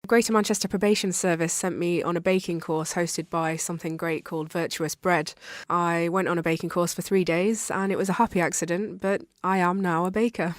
Greater Manchester Probation Service sent me on a baking course hosted by something great called Virtuous Bread. I went on a baking course for 3 days and it was a happy accident, but I am now a baker.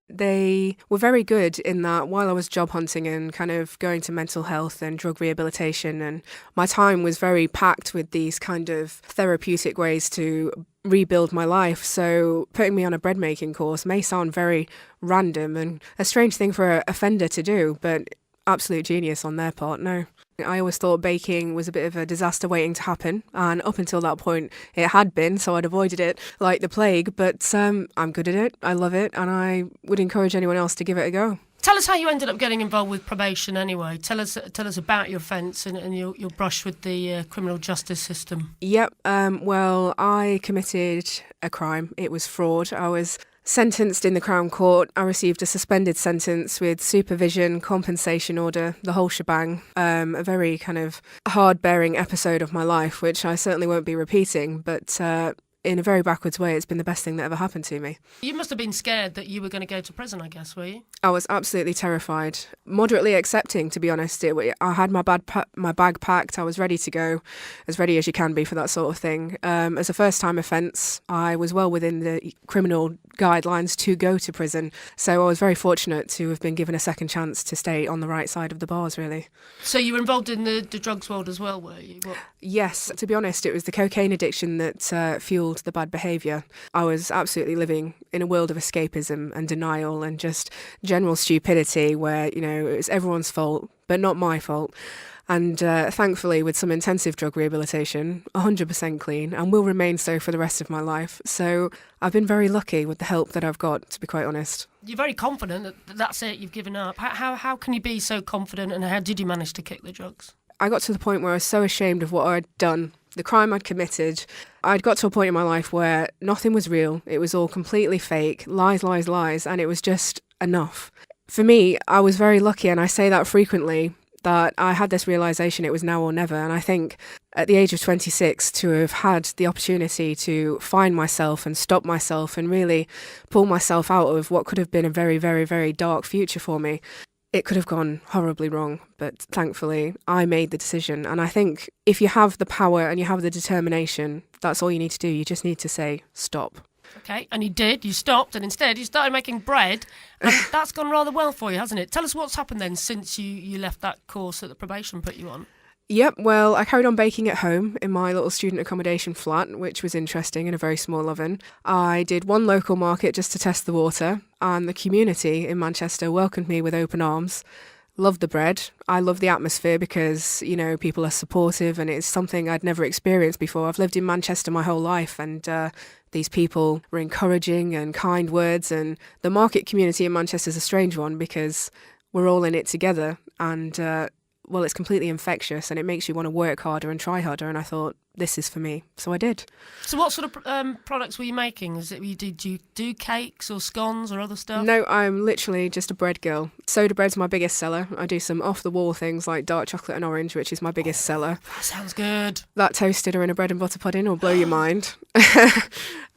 They were very good in that while I was job hunting and kind of going to mental health and drug rehabilitation, and my time was very packed with these kind of therapeutic ways to rebuild my life. So putting me on a bread making course may sound very random and a strange thing for an offender to do, but absolute genius on their part, no. I always thought baking was a bit of a disaster waiting to happen, and up until that point it had been, so I'd avoided it like the plague, but I'm good at it, I love it, and I would encourage anyone else to give it a go. Tell us how you ended up getting involved with probation anyway. Tell us about your offence and your brush with the criminal justice system. Yep, well, I committed a crime. It was fraud. I was sentenced in the Crown Court. I received a suspended sentence with supervision, compensation order, the whole shebang. A very kind of hard-bearing episode of my life, which I certainly won't be repeating, but in a very backwards way, it's been the best thing that ever happened to me. You must have been scared that you were going to go to prison, I guess, were you? I was absolutely terrified. Moderately accepting, to be honest. I had my bag packed. I was ready to go, as ready as you can be for that sort of thing. As a first-time offence, I was well within the criminal guidelines to go to prison. So I was very fortunate to have been given a second chance to stay on the right side of the bars, really. So you were involved in the drugs world as well, were you? Yes, to be honest, it was the cocaine addiction that fueled the bad behaviour. I was absolutely living in a world of escapism and denial and just general stupidity where, it was everyone's fault, but not my fault. And thankfully, with some intensive drug rehabilitation, 100% clean and will remain so for the rest of my life. So I've been very lucky with the help that I've got, to be quite honest. You're very confident that that's it, you've given up. How can you be so confident, and how did you manage to kick the drugs? I got to the point where I was so ashamed of what I'd done, the crime I'd committed. I'd got to a point in my life where nothing was real. It was all completely fake, lies, lies, lies, and it was just enough. For me, I was very lucky, and I say that frequently, that I had this realisation it was now or never. And I think at the age of 26, to have had the opportunity to find myself and stop myself and really pull myself out of what could have been a very, very, very dark future for me, it could have gone horribly wrong, but thankfully I made the decision. And I think if you have the power and you have the determination, that's all you need to do. You just need to say, stop. Okay, and you did. You stopped, and instead you started making bread, and that's gone rather well for you, hasn't it? Tell us what's happened then since you left that course that the probation put you on. Yep, well, I carried on baking at home in my little student accommodation flat, which was interesting, in a very small oven. I did one local market just to test the water, and the community in Manchester welcomed me with open arms. Loved the bread. I love the atmosphere because, people are supportive and it's something I'd never experienced before. I've lived in Manchester my whole life, and these people were encouraging and kind words, and the market community in Manchester is a strange one because we're all in it together, and it's completely infectious and it makes you want to work harder and try harder, and I thought, this is for me. So I did. So what sort of products were you making? Did you do cakes or scones or other stuff? No, I'm literally just a bread girl. Soda bread's my biggest seller. I do some off-the-wall things like dark chocolate and orange, which is my biggest seller. That sounds good. That toasted or in a bread and butter pudding will blow your mind.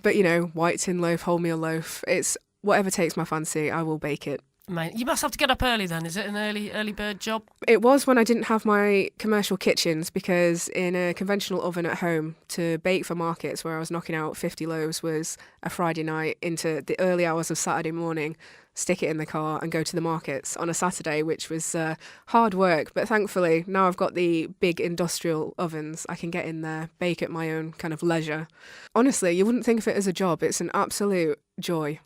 But, white tin loaf, wholemeal loaf, it's whatever takes my fancy, I will bake it. Mate, you must have to get up early then. Is it an early bird job? It was when I didn't have my commercial kitchens, because in a conventional oven at home, to bake for markets where I was knocking out 50 loaves was a Friday night into the early hours of Saturday morning, stick it in the car and go to the markets on a Saturday, which was hard work. But thankfully, now I've got the big industrial ovens, I can get in there, bake at my own kind of leisure. Honestly, you wouldn't think of it as a job. It's an absolute joy.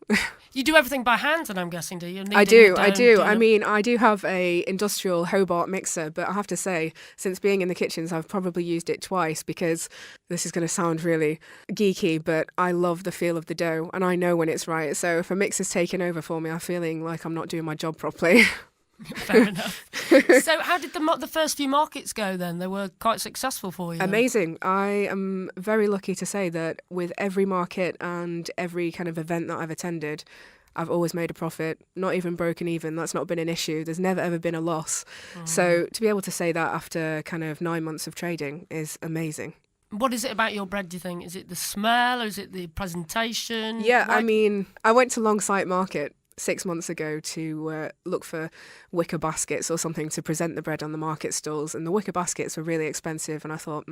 You do everything by hand, and I'm guessing, do you? I do. I mean, I do have a industrial Hobart mixer, but I have to say, since being in the kitchens, I've probably used it twice, because this is going to sound really geeky, but I love the feel of the dough, and I know when it's right. So if a mixer's taken over for me, I'm feeling like I'm not doing my job properly. Fair enough. So how did the first few markets go then? They were quite successful for you. Amazing. I am very lucky to say that with every market and every kind of event that I've attended, I've always made a profit, not even broken even. That's not been an issue. There's never ever been a loss. So to be able to say that after kind of 9 months of trading is amazing. What is it about your bread, do you think? Is it the smell or is it the presentation? Yeah, I mean, I went to Longsight Market 6 months ago to look for wicker baskets or something to present the bread on the market stalls, and the wicker baskets were really expensive, and I thought,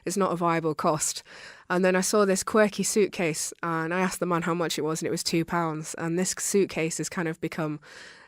it's not a viable cost. And then I saw this quirky suitcase, and I asked the man how much it was, and it was £2. And this suitcase has kind of become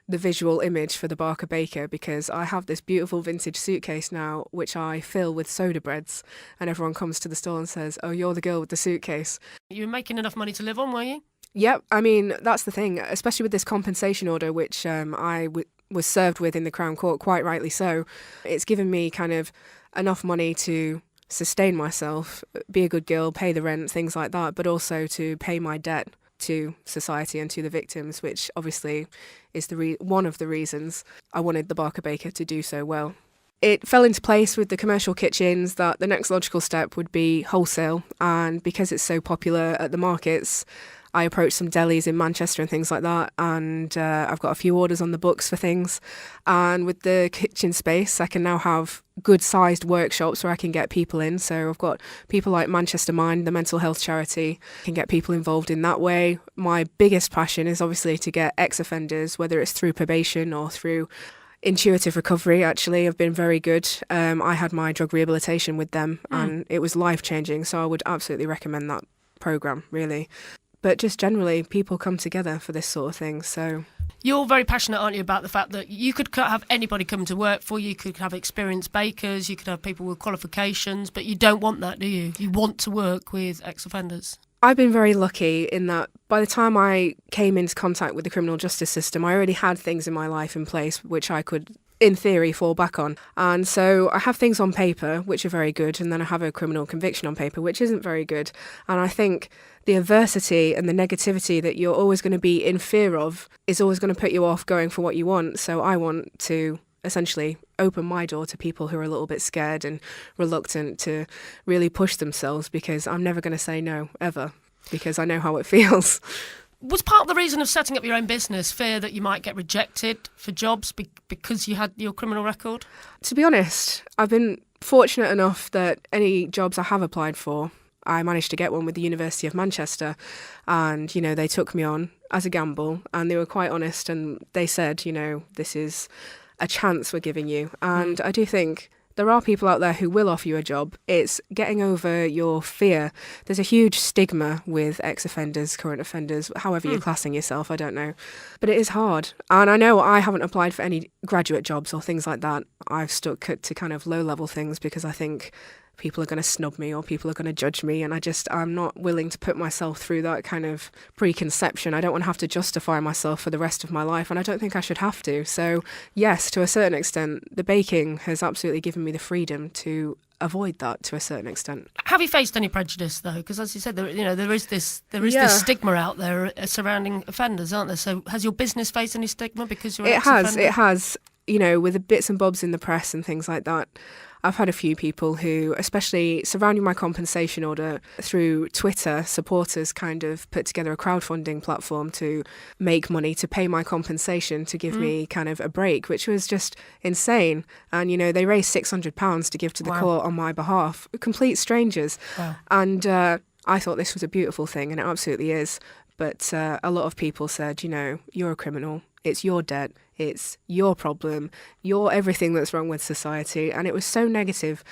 the visual image for the Barker Baker, because I have this beautiful vintage suitcase now which I fill with soda breads, and everyone comes to the store and says, "Oh, you're the girl with the suitcase." You were making enough money to live on, were you? Yep, I mean, that's the thing, especially with this compensation order, which I was served with in the Crown Court, quite rightly so. It's given me kind of enough money to sustain myself, be a good girl, pay the rent, things like that, but also to pay my debt to society and to the victims, which obviously is one of the reasons I wanted the Barker Baker to do so well. It fell into place with the commercial kitchens that the next logical step would be wholesale, and because it's so popular at the markets, I approached some delis in Manchester and things like that, and I've got a few orders on the books for things. And with the kitchen space, I can now have good-sized workshops where I can get people in. So I've got people like Manchester Mind, the mental health charity, I can get people involved in that way. My biggest passion is obviously to get ex-offenders, whether it's through probation or through intuitive recovery. Actually, have been very good. I had my drug rehabilitation with them, and it was life-changing, so I would absolutely recommend that programme, really. But just generally, people come together for this sort of thing. So you're very passionate, aren't you, about the fact that you could have anybody come to work for you. You could have experienced bakers, you could have people with qualifications, but you don't want that, do you? You want to work with ex-offenders. I've been very lucky in that by the time I came into contact with the criminal justice system, I already had things in my life in place which I could, in theory, fall back on. And so I have things on paper which are very good, and then I have a criminal conviction on paper which isn't very good. And I think the adversity and the negativity that you're always going to be in fear of is always going to put you off going for what you want. So I want to essentially open my door to people who are a little bit scared and reluctant to really push themselves, because I'm never going to say no, ever, because I know how it feels. Was part of the reason of setting up your own business fear that you might get rejected for jobs because you had your criminal record? To be honest, I've been fortunate enough that any jobs I have applied for, I managed to get one with the University of Manchester, and, they took me on as a gamble, and they were quite honest, and they said, this is a chance we're giving you. And I do think there are people out there who will offer you a job. It's getting over your fear. There's a huge stigma with ex-offenders, current offenders, however you're classing yourself, I don't know. But it is hard. And I know I haven't applied for any graduate jobs or things like that. I've stuck to kind of low-level things because I think people are going to snub me or people are going to judge me, and I'm not willing to put myself through that kind of preconception. I don't want to have to justify myself for the rest of my life, and I don't think I should have to. So yes, to a certain extent, the baking has absolutely given me the freedom to avoid that to a certain extent. Have you faced any prejudice though? Because as you said, there is this stigma out there surrounding offenders, aren't there? So has your business faced any stigma because you're an ex-offender? It has. With the bits and bobs in the press and things like that, I've had a few people who, especially surrounding my compensation order through Twitter, supporters kind of put together a crowdfunding platform to make money to pay my compensation to give me kind of a break, which was just insane. And, they raised £600 to give to the court on my behalf, complete strangers. Wow. And I thought this was a beautiful thing, and it absolutely is. But a lot of people said, you're a criminal. It's your debt. It's your problem. You're everything that's wrong with society. And it was so negative.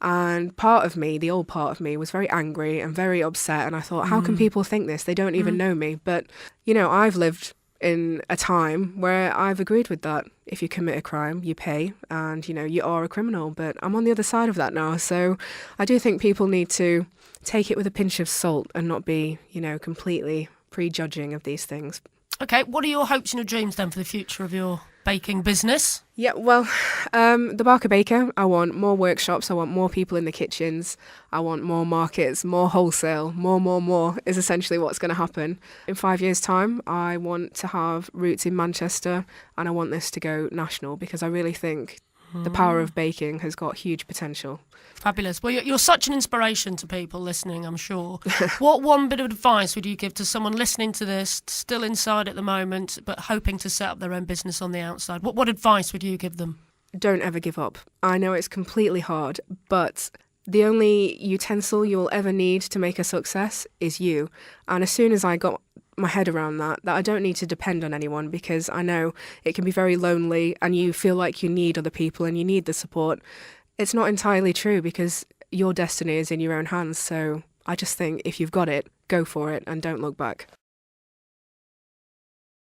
And part of me, the old part of me, was very angry and very upset. And I thought, how can people think this? They don't even know me. But, I've lived in a time where I've agreed with that. If you commit a crime, you pay. And, you are a criminal. But I'm on the other side of that now. So I do think people need to take it with a pinch of salt and not be, completely prejudging of these things. Okay, what are your hopes and your dreams then for the future of your baking business? Yeah, well, the Barker Baker, I want more workshops, I want more people in the kitchens, I want more markets, more wholesale, more is essentially what's going to happen. In 5 years' time, I want to have roots in Manchester, and I want this to go national, because I really think the power of baking has got huge potential. Fabulous. Well, you're such an inspiration to people listening, I'm sure. What one bit of advice would you give to someone listening to this, still inside at the moment, but hoping to set up their own business on the outside? What advice would you give them? Don't ever give up. I know it's completely hard, but the only utensil you'll ever need to make a success is you. And as soon as I got my head around that I don't need to depend on anyone, because I know it can be very lonely and you feel like you need other people and you need the support. It's not entirely true, because your destiny is in your own hands. So I just think if you've got it, go for it and don't look back.